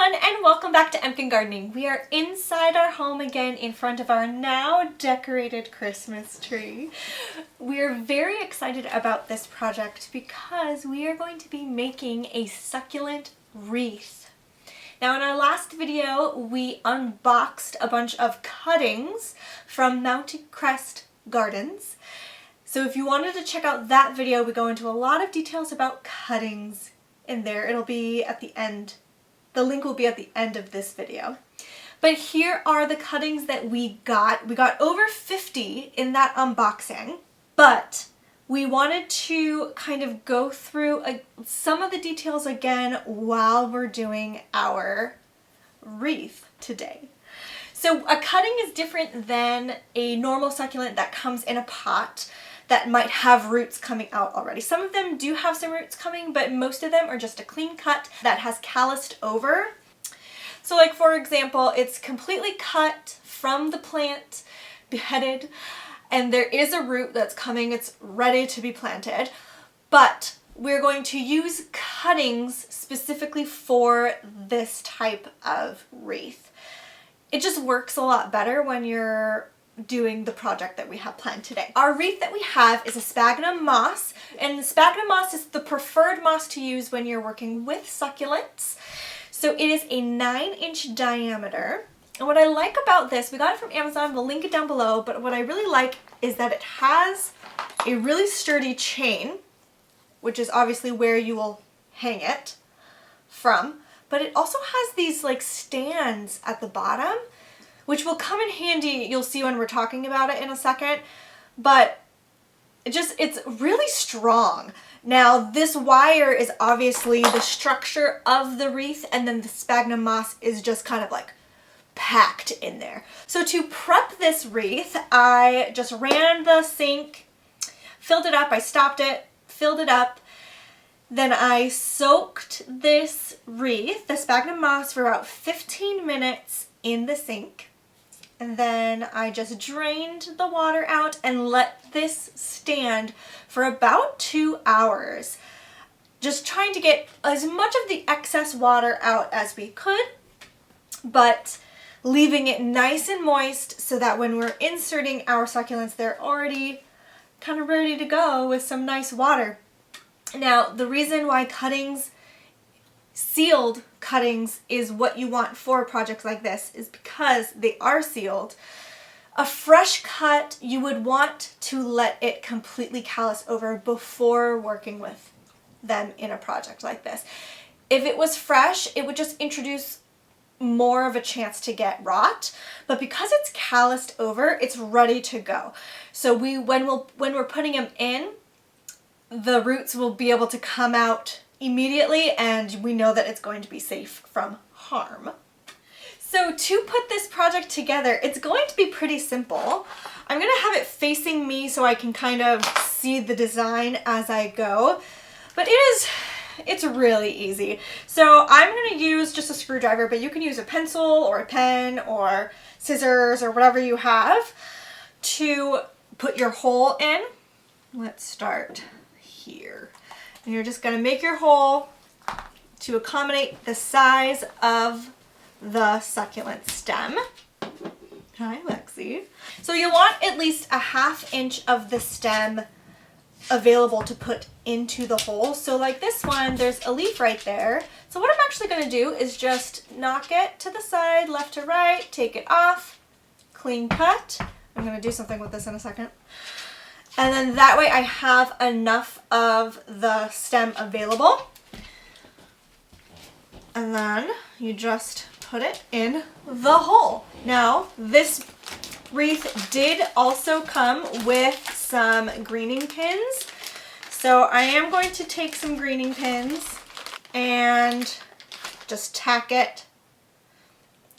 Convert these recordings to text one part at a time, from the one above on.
everyone, and welcome back to Empkin Gardening. We are inside our home again in front of our now decorated Christmas tree. We are very excited about this project because we are going to be making a succulent wreath. Now in our last video we unboxed a bunch of cuttings from Mountain Crest Gardens. So if you wanted to check out that video, we go into a lot of details about cuttings in there. It'll be at the end. The link will be at the end of this video. But here are the cuttings that we got. We got over 50 in that unboxing, but we wanted to kind of go through some of the details again while we're doing our wreath today. So a cutting is different than a normal succulent that comes in a pot that might have roots coming out already. Some of them do have some roots coming, but most of them are just a clean cut that has calloused over. So like for example, it's completely cut from the plant, beheaded, and there is a root that's coming, it's ready to be planted, but we're going to use cuttings specifically for this type of wreath. It just works a lot better when you're doing the project that we have planned today. Our wreath that we have is a sphagnum moss, and sphagnum moss is the preferred moss to use when you're working with succulents. So it is a 9-inch diameter. And what I like about this, we got it from Amazon, we'll link it down below, but what I really like is that it has a really sturdy chain, which is obviously where you will hang it from, but it also has these like stands at the bottom, which will come in handy, you'll see when we're talking about it in a second, but it's really strong. Now this wire is obviously the structure of the wreath, and then the sphagnum moss is just kind of like packed in there. So to prep this wreath, I just ran the sink, filled it up, I stopped it, filled it up, then I soaked this wreath, the sphagnum moss, for about 15 minutes in the sink. And then I just drained the water out and let this stand for about 2 hours. Just trying to get as much of the excess water out as we could, but leaving it nice and moist so that when we're inserting our succulents, they're already kind of ready to go with some nice water. Now, the reason why sealed cuttings is what you want for a project like this is because they are sealed. A fresh cut, you would want to let it completely callus over before working with them in a project like this. If it was fresh, it would just introduce more of a chance to get rot, but because it's calloused over, it's ready to go. So when we're putting them in, the roots will be able to come out immediately, and we know that it's going to be safe from harm. So to put this project together, it's going to be pretty simple. I'm going to have it facing me so I can kind of see the design as I go, but it's really easy. So I'm going to use just a screwdriver, but you can use a pencil or a pen or scissors or whatever you have to put your hole in. Let's start here. And you're just going to make your hole to accommodate the size of the succulent stem. Hi, Lexi. So you want at least a 1/2 inch of the stem available to put into the hole. So like this one, there's a leaf right there. So what I'm actually going to do is just knock it to the side, left to right, take it off, clean cut. I'm going to do something with this in a second. And then that way I have enough of the stem available. And then you just put it in the hole. Now, this wreath did also come with some greening pins. So I am going to take some greening pins and just tack it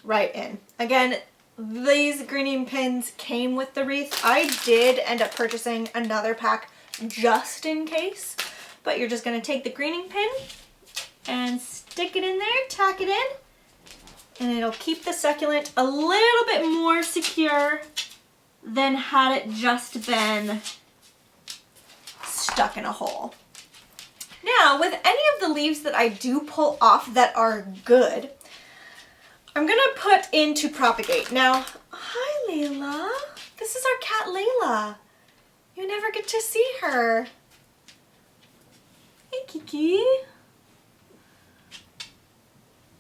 right in. Again, these greening pins came with the wreath. I did end up purchasing another pack just in case, but you're just going to take the greening pin and stick it in there, tack it in, and it'll keep the succulent a little bit more secure than had it just been stuck in a hole. Now, with any of the leaves that I do pull off that are good, I'm gonna put into propagate. Now, hi Layla. This is our cat Layla. You never get to see her. Hey Kiki.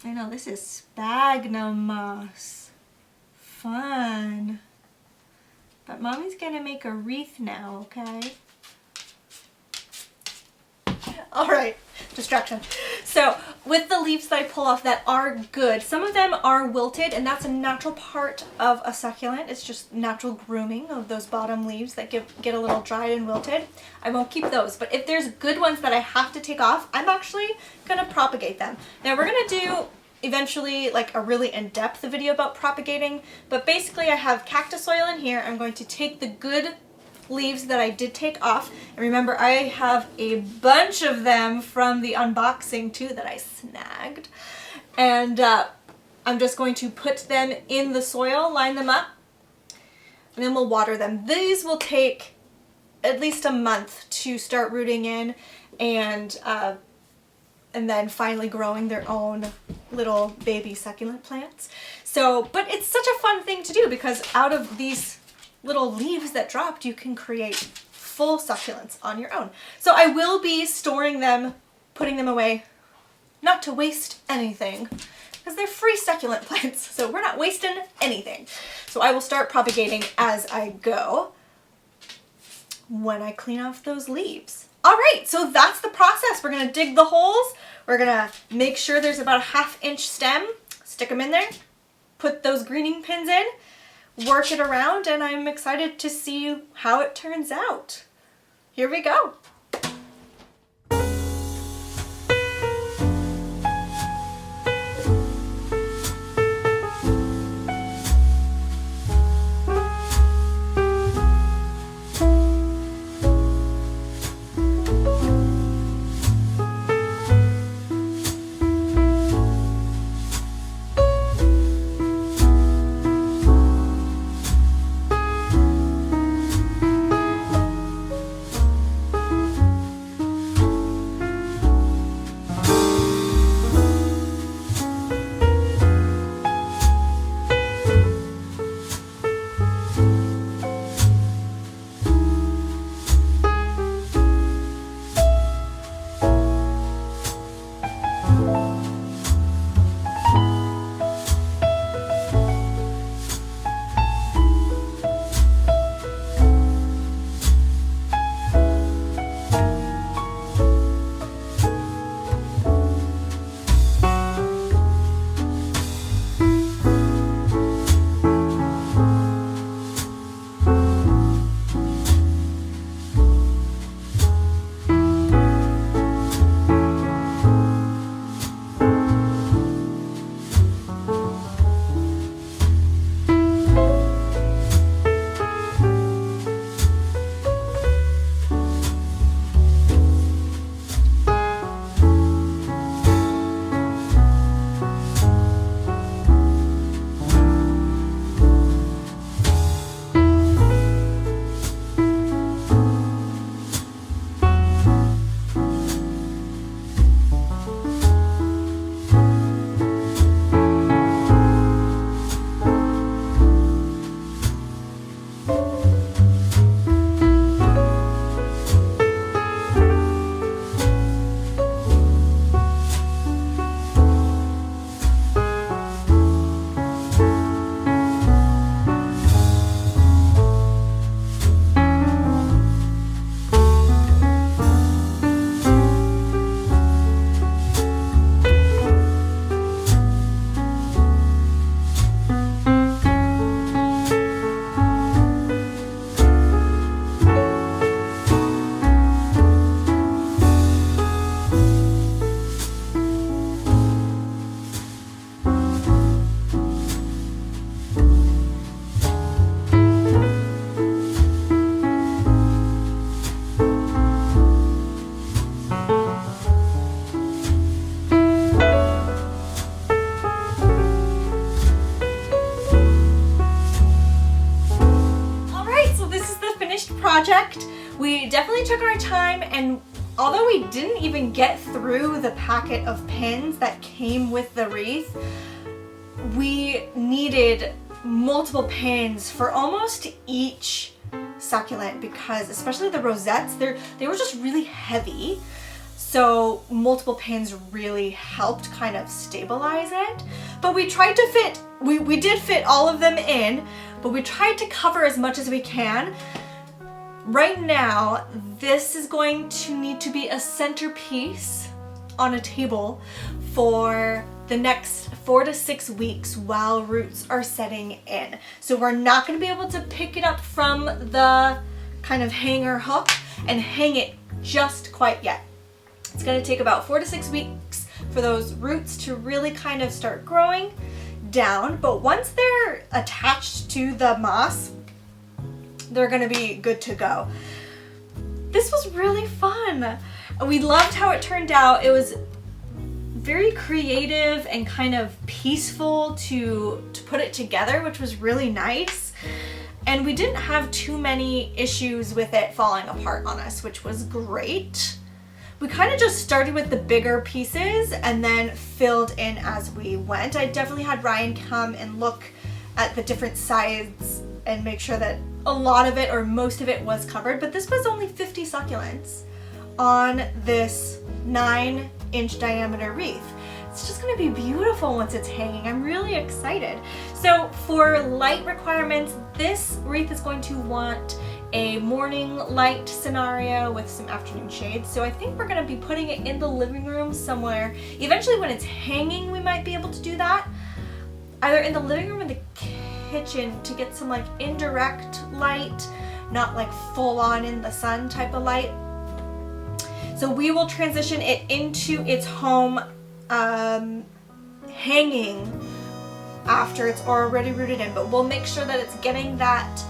I know, this is sphagnum moss. Fun. But Mommy's gonna make a wreath now, okay? Alright, distraction. So, with the leaves that I pull off that are good, some of them are wilted, and that's a natural part of a succulent. It's just natural grooming of those bottom leaves that get a little dried and wilted. I won't keep those, but if there's good ones that I have to take off, I'm actually gonna propagate them. Now we're gonna do eventually like a really in-depth video about propagating, but basically I have cactus oil in here. I'm going to take the good leaves that I did take off, and remember I have a bunch of them from the unboxing too that I snagged, and I'm just going to put them in the soil, line them up, and then we'll water them. These will take at least a month to start rooting in and then finally growing their own little baby succulent plants. So, but it's such a fun thing to do because out of these little leaves that dropped, you can create full succulents on your own. So I will be storing them, putting them away, not to waste anything, because they're free succulent plants, so we're not wasting anything. So I will start propagating as I go when I clean off those leaves. All right, so that's the process. We're gonna dig the holes. We're gonna make sure there's about a 1/2 inch stem, stick them in there, put those greening pins in, work it around, and I'm excited to see how it turns out. Here we go. Project. We definitely took our time, and although we didn't even get through the packet of pins that came with the wreath, we needed multiple pins for almost each succulent because especially the rosettes, they were just really heavy. So multiple pins really helped kind of stabilize it. But we tried to fit, we did fit all of them in, but we tried to cover as much as we can. Right now, this is going to need to be a centerpiece on a table for the next 4 to 6 weeks while roots are setting in. So we're not going to be able to pick it up from the kind of hanger hook and hang it just quite yet. It's going to take about 4 to 6 weeks for those roots to really kind of start growing down, but once they're attached to the moss, they're going to be good to go. This was really fun. We loved how it turned out. It was very creative and kind of peaceful to put it together, which was really nice. And we didn't have too many issues with it falling apart on us, which was great. We kind of just started with the bigger pieces and then filled in as we went. I definitely had Ryan come and look at the different sides and make sure that a lot of it or most of it was covered, but this was only 50 succulents on this 9-inch diameter wreath. It's just going to be beautiful once it's hanging. I'm really excited. So for light requirements, this wreath is going to want a morning light scenario with some afternoon shade. So I think we're going to be putting it in the living room somewhere. Eventually when it's hanging, we might be able to do that. Either in the living room or the kitchen to get some like indirect light, not like full on in the sun type of light. So we will transition it into its home hanging after it's already rooted in, but we'll make sure that it's getting that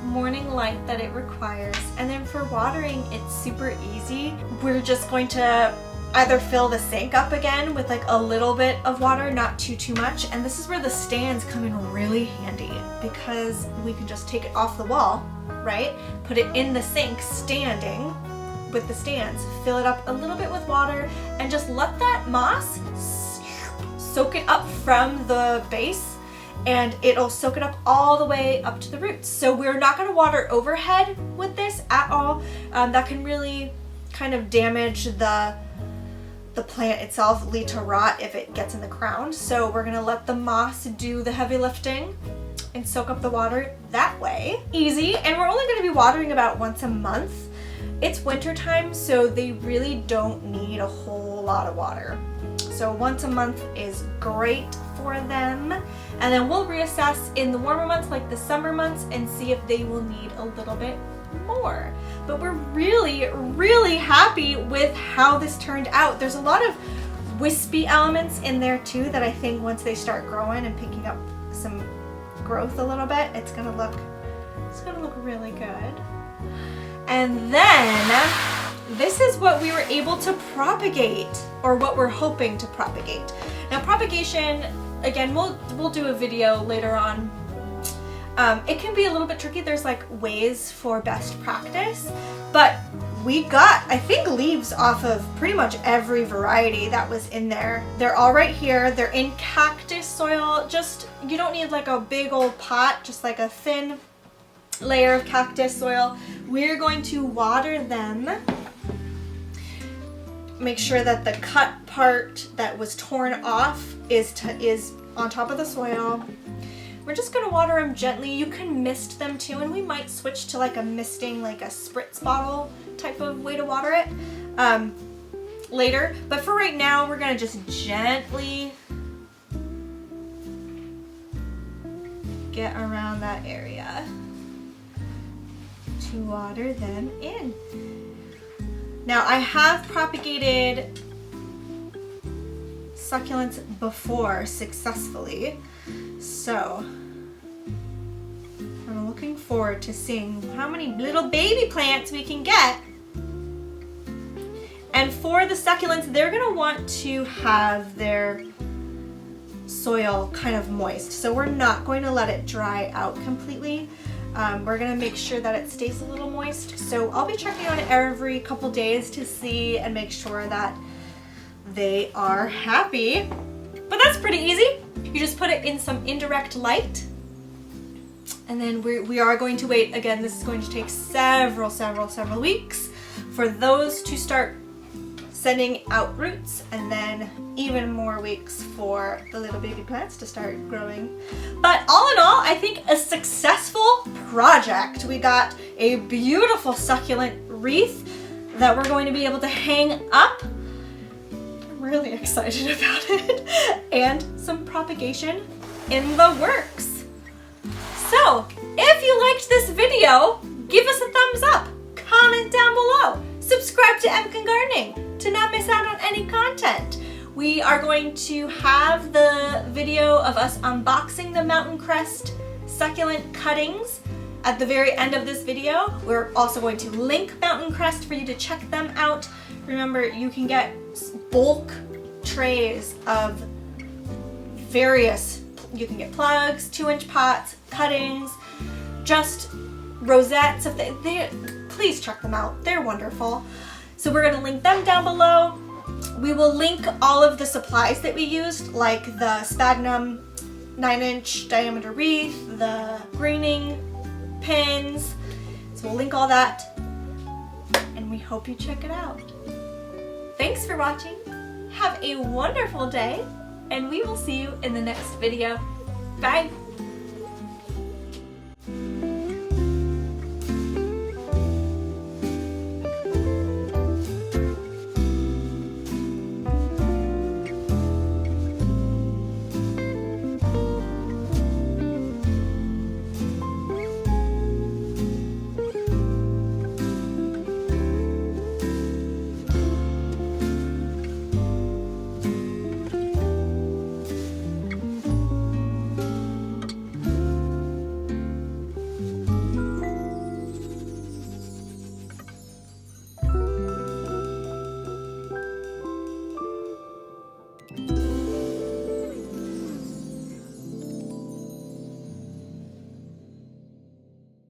morning light that it requires. And then for watering, it's super easy. We're just going to either fill the sink up again with like a little bit of water, not too much. And this is where the stands come in really handy because we can just take it off the wall, right? Put it in the sink standing with the stands, fill it up a little bit with water and just let that moss soak it up from the base, and it'll soak it up all the way up to the roots. So we're not going to water overhead with this at all. That can really kind of damage the plant itself, lead to rot if it gets in the crown. So we're going to let the moss do the heavy lifting and soak up the water that way. Easy, and we're only going to be watering about once a month. It's winter time, so they really don't need a whole lot of water. So once a month is great for them. And then we'll reassess in the warmer months, like the summer months, and see if they will need a little bit more. But we're really, really happy with how this turned out. There's a lot of wispy elements in there too that I think once they start growing and picking up some growth a little bit, it's gonna look really good. And then this is what we were able to propagate, or what we're hoping to propagate. Now propagation, again, we'll do a video later on. It can be a little bit tricky. There's like ways for best practice, but we got, I think, leaves off of pretty much every variety that was in there. They're all right here. They're in cactus soil. Just, you don't need like a big old pot, just like a thin layer of cactus soil. We're going to water them. Make sure that the cut part that was torn off is on top of the soil. We're just going to water them gently. You can mist them too, and we might switch to like a misting, like a spritz bottle type of way to water it later. But for right now, we're going to just gently get around that area to water them in. Now I have propagated succulents before successfully, so I'm looking forward to seeing how many little baby plants we can get. And for the succulents, they're gonna want to have their soil kind of moist, so we're not going to let it dry out completely. We're gonna make sure that it stays a little moist. So I'll be checking on it every couple days to see and make sure that they are happy. But that's pretty easy. You just put it in some indirect light, and then we are going to wait. Again, this is going to take several weeks for those to start sending out roots, and then even more weeks for the little baby plants to start growing. But all in all, I think a successful project. We got a beautiful succulent wreath that we're going to be able to hang up. I'm really excited about it. And some propagation in the works. So, if you liked this video, give us a thumbs up, comment down below, subscribe to Emkin Gardening to not miss out on any content. We are going to have the video of us unboxing the Mountain Crest succulent cuttings at the very end of this video. We're also going to link Mountain Crest for you to check them out. Remember, you can get bulk trays of various, you can get plugs, 2-inch pots, cuttings, just rosettes. Please check them out. They're wonderful. So we're going to link them down below. We will link all of the supplies that we used, like the Sphagnum 9-inch diameter wreath, the greening pins. So we'll link all that, and we hope you check it out. Thanks for watching. Have a wonderful day, and we will see you in the next video. Bye.